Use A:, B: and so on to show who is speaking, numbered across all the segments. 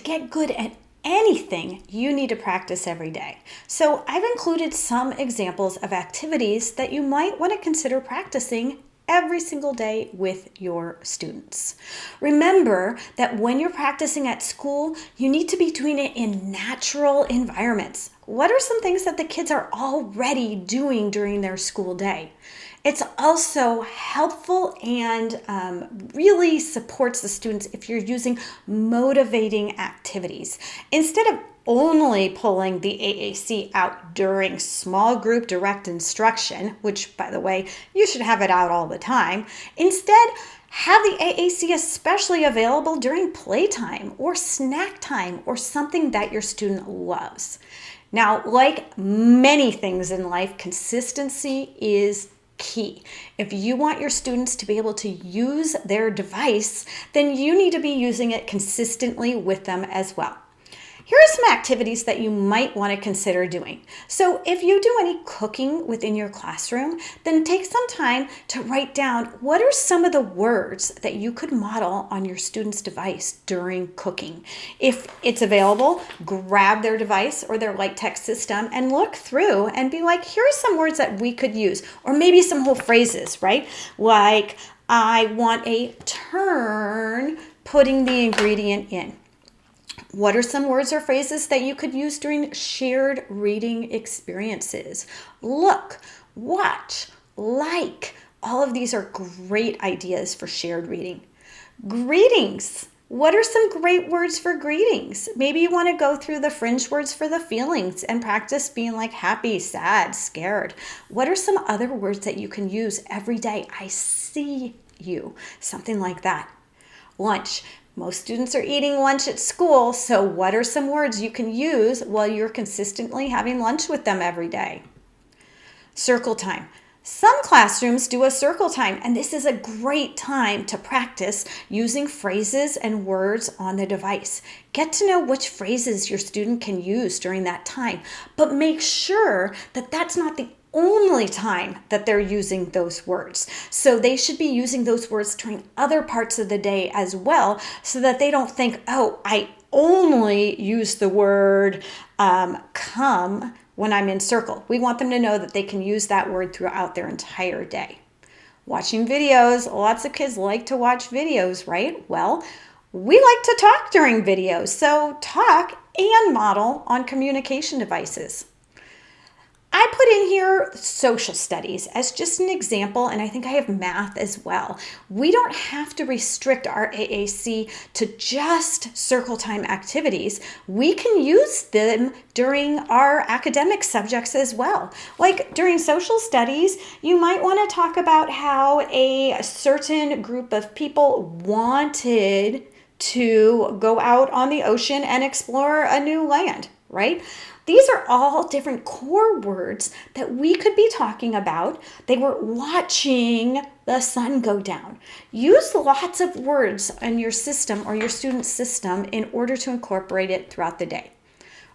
A: get good at anything, you need to practice every day. So I've included some examples of activities that you might want to consider practicing every single day with your students. Remember that when you're practicing at school, you need to be doing it in natural environments. What are some things that the kids are already doing during their school day? It's also helpful and really supports the students if you're using motivating activities. Instead of only pulling the AAC out during small group direct instruction, which, by the way, you should have it out all the time. Instead, have the AAC especially available during playtime or snack time or something that your student loves. Now, like many things in life, consistency is key. If you want your students to be able to use their device, then you need to be using it consistently with them as well. Here are some activities that you might want to consider doing. So if you do any cooking within your classroom, then take some time to write down what are some of the words that you could model on your student's device during cooking. If it's available, grab their device or their light text system and look through and be like, here are some words that we could use, or maybe some whole phrases, right? Like, I want a turn putting the ingredient in. What are some words or phrases that you could use during shared reading experiences? Look, watch, like. All of these are great ideas for shared reading. Greetings. What are some great words for greetings? Maybe you want to go through the fringe words for the feelings and practice being like happy, sad, scared. What are some other words that you can use every day? I see you. Something like that. Lunch. Most students are eating lunch at school, so what are some words you can use while you're consistently having lunch with them every day? Circle time. Some classrooms do a circle time, and this is a great time to practice using phrases and words on the device. Get to know which phrases your student can use during that time, but make sure that that's not the only time that they're using those words. So they should be using those words during other parts of the day as well, so that they don't think, oh, I only use the word come when I'm in circle. We want them to know that they can use that word throughout their entire day. Watching videos. Lots of kids like to watch videos, right? Well, we like to talk during videos, so talk and model on communication devices. I put in here social studies as just an example, and I think I have math as well. We don't have to restrict our AAC to just circle time activities. We can use them during our academic subjects as well. Like during social studies, you might want to talk about how a certain group of people wanted to go out on the ocean and explore a new land, right? These are all different core words that we could be talking about. They were watching the sun go down. Use lots of words in your system or your student's system in order to incorporate it throughout the day.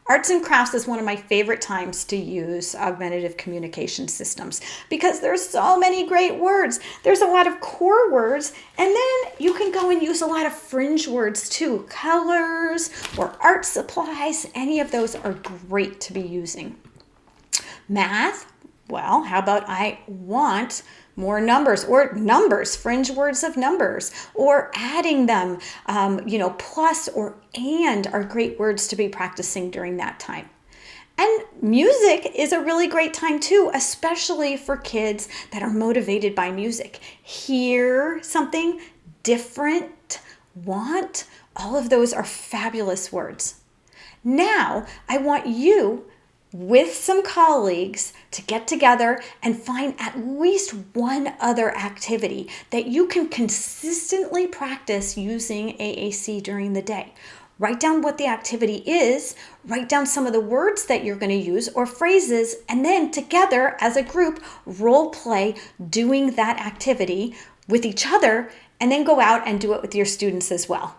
A: Arts and crafts is one of my favorite times to use augmentative communication systems because there's so many great words. There's a lot of core words, and then you can go and use a lot of fringe words too. Colors or art supplies, any of those are great to be using. Math, well, how about I want more numbers, or numbers, fringe words of numbers, or adding them, plus or and are great words to be practicing during that time. And music is a really great time too, especially for kids that are motivated by music. Hear something different, want, all of those are fabulous words. Now, I want you with some colleagues to get together and find at least one other activity that you can consistently practice using AAC during the day. Write down what the activity is, write down some of the words that you're going to use or phrases, and then together as a group, role play doing that activity with each other, and then go out and do it with your students as well.